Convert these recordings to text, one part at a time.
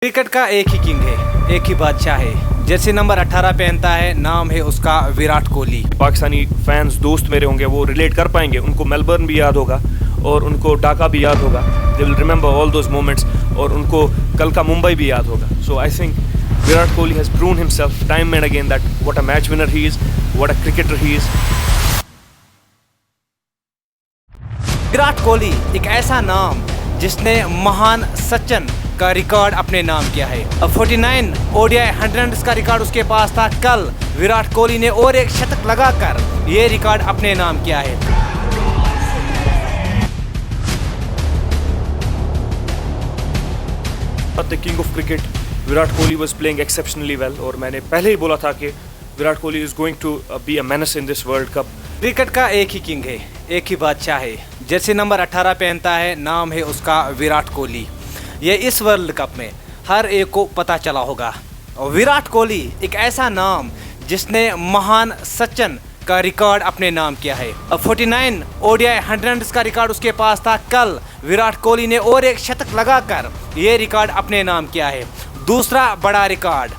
Cricket का एक ही king है, एक ही बादशाह है। जर्सी नंबर 18 पहनता है, नाम है उसका विराट कोहली। पाकिस्तानी फैंस दोस्त मेरे होंगे, वो रिलेट कर पाएंगे। उनको मेलबर्न भी याद होगा और उनको ढाका भी याद होगा। They will remember all those moments और उनको कल का मुंबई भी याद होगा। So I think Virat Kohli has proven himself time and again that what a match winner he is, what a cricketer he is. Virat Kohli एक ऐसा नाम जिसने महान सचिन का रिकॉर्ड अपने नाम किया है। 49 ओडीआई 100 का रिकॉर्ड उसके पास था। कल विराट कोहली ने और एक शतक लगाकर ये रिकॉर्ड अपने नाम किया है। The king of cricket Virat Kohli was playing exceptionally well और मैंने पहले ही बोला था कि Virat Kohli is going to be a menace in this world Cup. Cricket का एक ही किंग है, एक ही बादशाह है। जर्सी नंबर 18 पहनता है, नाम है उसका विराट कोहली। ये इस वर्ल्ड कप में हर एक को पता चला होगा। और विराट कोहली एक ऐसा नाम जिसने महान सचिन का रिकॉर्ड अपने नाम किया है। 49 ओडीआई 100 का रिकॉर्ड उसके पास था। कल विराट कोहली ने और एक शतक लगाकर ये रिकॉर्ड अपने नाम किया है। दूसरा बड़ा record,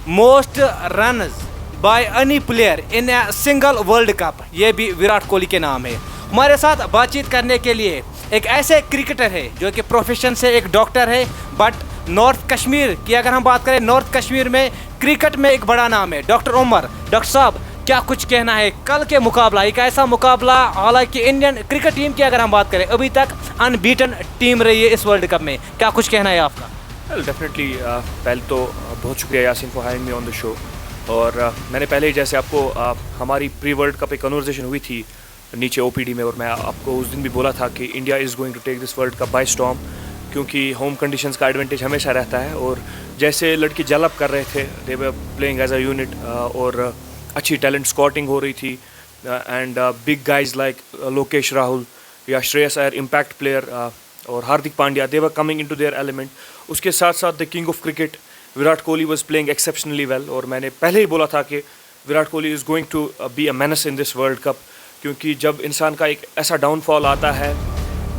most runs by any player in a single world cup, ये भी विराट कोहली के नाम है। हमारे साथ बातचीत करने के लिए एक ऐसे क्रिकेटर है जो कि प्रोफेशन से एक डॉक्टर है, बट नॉर्थ कश्मीर की अगर हम बात करें, नॉर्थ कश्मीर में क्रिकेट में एक बड़ा नाम है, डॉक्टर उमर। डॉक्टर साहब, क्या कुछ कहना है कल के मुकाबला? एक ऐसा मुकाबला, हालांकि इंडियन क्रिकेट टीम की अगर हम बात करें, अभी तक अनबीटन टीम रही है इस वर्ल्ड कप में, क्या कुछ कहना है आपका? वेल डेफिनेटली पहले तो बहुत शुक्रिया Yasin for having me on the show. और मैंने पहले ही जैसे आपको हमारी प्री वर्ल्ड कप एक कन्वर्सेशन हुई थी नीचे ओपीडी में, और मैं आपको उस दिन भी बोला था कि India is going to take this world Cup by storm, क्योंकि होम कंडीशंस का एडवांटेज हमेशा रहता है। और जैसे लड़के जेलअप कर रहे थे, they were playing as a unit, और अच्छी टैलेंट स्कॉटिंग हो रही थी, and big guys like Lokesh Rahul या श्रेयस अय्यर, इम्पैक्ट प्लेयर, और Hardik Pandya, they were coming in to their element. उसके साथ साथ the king of cricket Virat Kohli was playing exceptionally well, और मैंने पहले ही बोला था कि Virat Kohli is going to be a menace in this world cup, क्योंकि जब इंसान का एक ऐसा डाउनफॉल आता है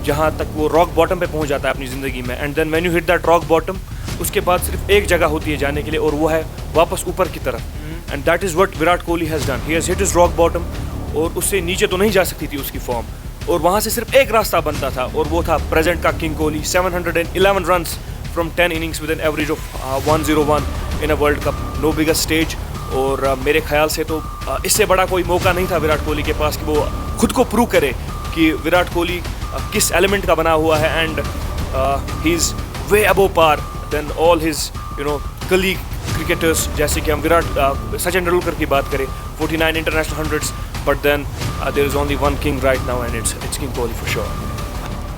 जहाँ तक वो रॉक बॉटम पे पहुँच जाता है अपनी ज़िंदगी में, and then when you hit that rock bottom, उसके बाद सिर्फ एक जगह होती है जाने के लिए, और वो है वापस ऊपर की तरफ। And that is what Virat Kohli has done, he has hit his rock bottom, और उससे नीचे तो नहीं जा सकती थी उसकी फॉर्म, और वहाँ से सिर्फ एक रास्ता बनता था, और वो था प्रेजेंट का king Kohli. 711 runs from 10 innings with an average of 101 in a World Cup, no bigger stage. और मेरे ख्याल से तो इससे बड़ा कोई मौका नहीं था विराट कोहली के पास कि वो खुद को प्रूव करे कि विराट कोहली किस एलिमेंट का बना हुआ है, and he is way above par than all his colleague cricketers. जैसे कि हम सचिन तेंदुलकर की बात करें, 49 international hundreds, but then there is only one king right now, and it's king Kohli for sure.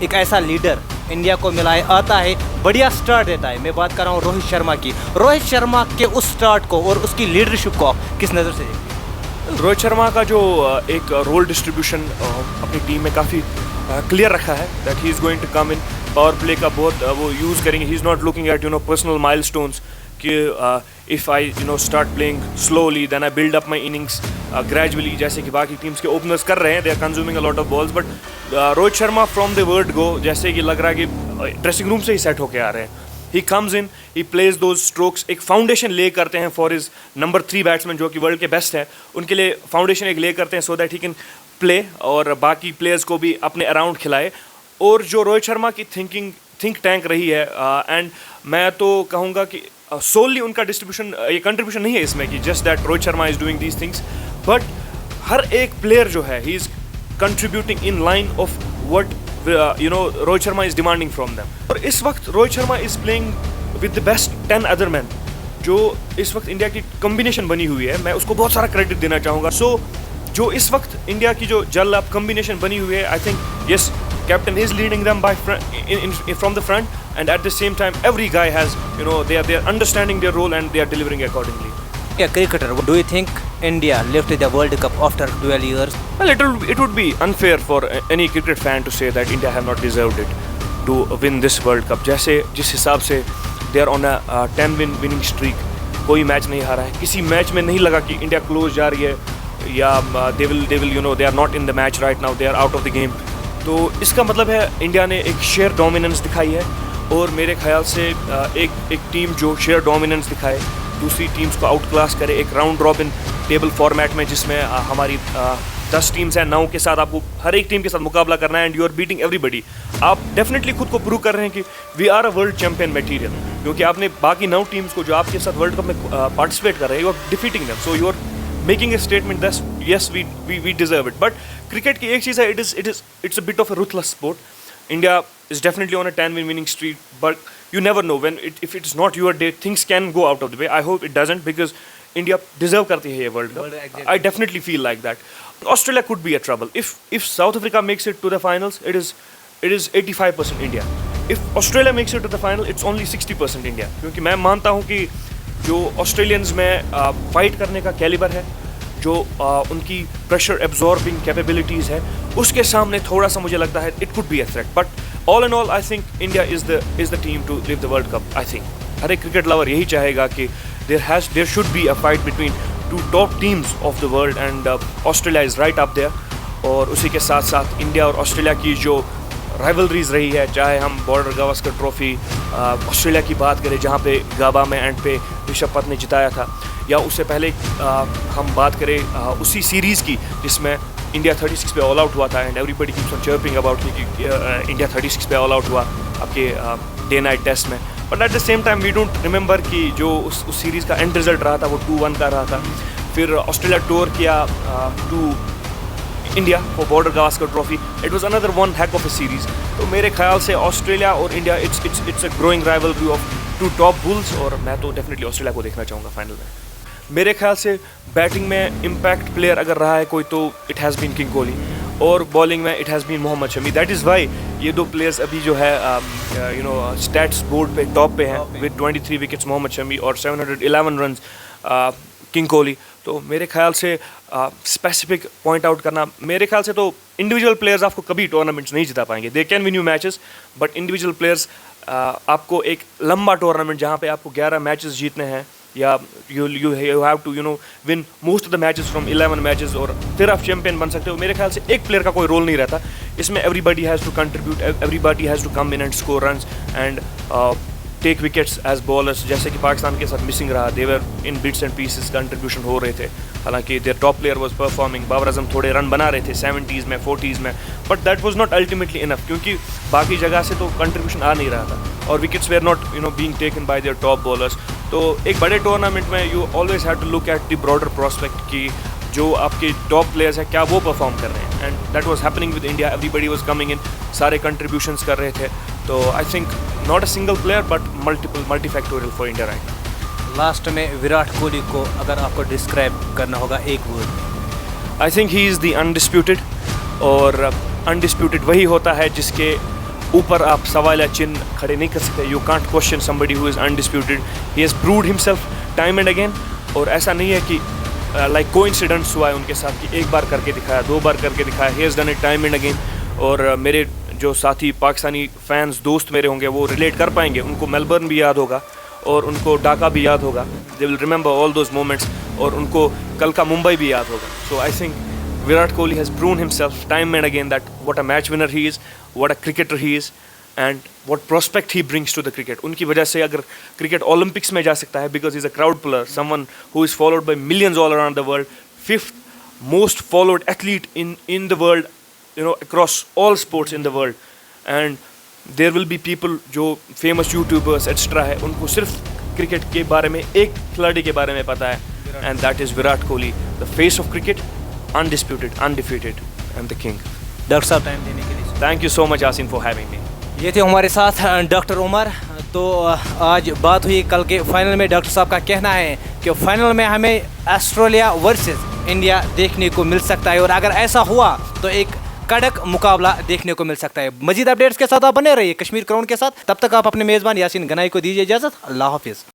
एक ऐसा लीडर इंडिया को मिला है, आता है, बढ़िया स्टार्ट देता है। मैं बात कर रहा हूँ रोहित शर्मा की। रोहित शर्मा के उस स्टार्ट को और उसकी लीडरशिप को आप किस नज़र से देखते हैं? रोहित शर्मा का जो एक रोल डिस्ट्रीब्यूशन अपनी टीम में काफ़ी क्लियर रखा है, that he is going to come in, power play का बहुत वो यूज़ करेंगे। He is not looking at personal milestones कि if I start playing slowly then I build up my innings gradually, जैसे कि बाकी टीम्स के ओपनर्स कर रहे हैं, they are consuming a lot of balls. But Rohit Sharma from the word go, जैसे कि लग रहा है कि ड्रेसिंग रूम से ही सेट होके आ रहे हैं। He comes in, he plays those strokes, एक फाउंडेशन ले करते हैं फॉर हिज नंबर 3 बैट्समैन जो कि वर्ल्ड के बेस्ट है, उनके लिए फाउंडेशन एक ले करते हैं so that he can play और बाकी प्लेयर्स को भी अपने अराउंड खिलाए। और जो रोहित शर्मा की थिंक टैंक रही है, एंड मैं तो कहूँगा कि सोलली उनका डिस्ट्रीब्यूशन, ये कंट्रीब्यूशन नहीं है इसमें कि just that Rohit Sharma is doing these things, but हर एक प्लेयर जो है he is contributing in line of what Rohit Sharma is demanding from them. और इस वक्त Rohit Sharma is playing with the best 10 other man, जो इस वक्त इंडिया की कम्बिनेशन बनी हुई है, मैं उसको बहुत सारा क्रेडिट देना चाहूँगा। सो जो इस वक्त इंडिया की जो जल अप कम्बिनेशन बनी हुई है, I think yes, captain is leading them by from the front, and at the same time every guy has they are understanding their role and they are delivering accordingly. A cricketer, do you think India lifted the World Cup after 12 years? Well, it would be unfair for any cricket fan to say that India have not deserved it to win this World Cup. जैसे जिस हिसाब से they are on a 10 winning streak, कोई match नहीं हारा है, किसी match में नहीं लगा कि इंडिया क्लोज जा रही है या they will they are not in the match right now, they are out of the game। तो इसका मतलब है इंडिया ने एक शेयर डोमिनेंस दिखाई है, और मेरे ख्याल से एक टीम जो शेयर डोमिनेंस दिखाए, दूसरी टीम्स को आउट क्लास करे, एक राउंड रॉबिन टेबल फॉर्मेट में जिसमें हमारी 10 टीम्स हैं, 9 के साथ आपको हर एक टीम के साथ मुकाबला करना है and you are beating everybody. आप डेफिनेटली खुद को प्रूव कर रहे हैं कि we are a world champion material, क्योंकि आपने बाकी 9 टीम्स को जो आपके साथ वर्ल्ड कप में पार्टिसिपेट कर रहे हैं, you are defeating them, so you are making a statement that yes we deserve it. But cricket की एक चीज़ है, it's a bit of a ruthless sport. India is definitely on a 10-win winning streak, but you never know if it's not your day, things can go out of the way. I hope it doesn't, because India deserve करती है ये World Cup. Exactly. I definitely feel like that. Australia could be a trouble. If South Africa makes it to the finals, it is 85% India. If Australia makes it to the final, it's only 60% India. क्योंकि मैं मानता हूँ कि जो Australians में fight करने का calibre है, जो उनकी प्रेशर एब्जॉर्बिंग कैपेबिलिटीज़ है, उसके सामने थोड़ा सा मुझे लगता है it could be a threat. But all in all I think India is the team to live the world cup. I think हर एक क्रिकेट लवर यही चाहेगा कि there should be a fight between 2 top teams of the world, and Australia is right up there. और उसी के साथ साथ इंडिया और ऑस्ट्रेलिया की जो राइवलरीज रही है, चाहे हम बॉर्डर गावस्कर ट्रॉफी ऑस्ट्रेलिया की बात करें जहाँ पे गाबा में एंड पे ऋषभ पंत ने जिताया था, या उससे पहले हम बात करें उसी सीरीज़ की जिसमें इंडिया 36 पे ऑल आउट हुआ था, and everybody keeps on chirping about कि इंडिया 36 पे ऑल आउट हुआ आपके डे नाइट टेस्ट में। But at the same time we don't remember कि जो उस सीरीज़ का एंड रिजल्ट रहा था वो 2-1 का रहा था। फिर ऑस्ट्रेलिया टूर किया to India for Border Gavaskar trophy, it was another one heck of a series. तो मेरे ख्याल से ऑस्ट्रेलिया और India it's a growing rivalry of 2 top bulls, और मैं तो डेफिनेटली ऑस्ट्रेलिया को देखना चाहूँगा फाइनल में। मेरे ख्याल से बैटिंग में इम्पैक्ट प्लेयर अगर रहा है कोई, तो it has been king Kohli, और बॉलिंग में it has been Mohammed Shami. That is why ये 2 प्लेयर्स अभी जो है स्टैट्स बोर्ड पे टॉप पे हैं विद 23 विकेट्स मोहम्मद शमी और 711 रन किंग कोहली। तो मेरे ख्याल से स्पेसिफिक पॉइंट आउट करना, मेरे ख्याल से तो इंडिविजुअल प्लेयर्स आपको कभी टूर्नामेंट्स नहीं जिता पाएंगे। They can win you matches, but individual players आपको एक लंबा टूर्नामेंट जहाँ पे आपको 11 मैचेस जीतने हैं, या you have to win most of the matches from 11 matches, और फिर आप चैंपियन बन सकते हो। मेरे ख्याल से एक प्लेयर का कोई रोल नहीं रहता इसमें। Everybody has to contribute, everybody has to come in and score runs and take wickets as bowlers, जैसे कि पाकिस्तान के साथ मिसिंग रहा। There were in bits and pieces contribution हो रहे थे, हालांकि their top player was performing. Babar Azam थोड़े रन बना रहे थे 70s में 40s में, but that was not ultimately enough, क्योंकि बाकी जगह से तो कंट्रीब्यूशन आ नहीं रहा था, और wickets were not being taken by their top bowlers. तो एक बड़े टूर्नामेंट में you always have to look at the broader prospect कि जो आपके टॉप प्लेयर्स हैं क्या वो परफॉर्म कर रहे हैं, and that was happening with India. Everybody was coming in, सारे कंट्रीब्यूशंस कर रहे थे। तो I think not a single player but multifactorial for India right now. Last में विराट कोहली को अगर आपको डिस्क्राइब करना होगा एक word, I think he is the undisputed, और अनडिस्प्यूटेड वही होता है जिसके ऊपर आप सवाल या चिन्ह खड़े नहीं कर सकते। You can't question somebody who is undisputed. He has proved himself time and again, और ऐसा नहीं है कि लाइक कोइंसिडेंस हुआ है उनके साथ कि एक बार करके दिखाया, 2 बार करके दिखाया। He has done it time and again. और मेरे जो साथी पाकिस्तानी फैंस दोस्त मेरे होंगे वो रिलेट कर पाएंगे, उनको मेलबर्न भी याद होगा और उनको ढाका भी याद होगा। They will remember all those moments, और उनको कल का मुंबई भी याद होगा। So I think Virat Kohli has proven himself time and again that what a match winner he is, what a cricketer he is, and what prospect he brings to the cricket. उनकी वजह से अगर cricket Olympics में जा सकता है, because he is a crowd puller, someone who is followed by millions all around the world, 5th most followed athlete in the world, across all sports in the world, and there will be people जो famous YouTubers etc है, उनको सिर्फ cricket के बारे में एक खिलाड़ी के बारे में पता है, and that is Virat Kohli, the face of cricket, undisputed, undefeated, and the king. Doctor साहब टाइम देने के लिए Thank you so much Yasin for having me. ये थे हमारे साथ डॉक्टर उमर। तो आज बात हुई कल के फाइनल में। डॉक्टर साहब का कहना है कि फाइनल में हमें ऑस्ट्रेलिया वर्सेस इंडिया देखने को मिल सकता है, और अगर ऐसा हुआ तो एक कड़क मुकाबला देखने को मिल सकता है। मजीद अपडेट्स के साथ आप बने रहिए कश्मीर क्राउन के साथ। तब तक आप अपने मेज़बान यासीन गनाई को दीजिए इजाज़त। अल्लाह हाफिज़।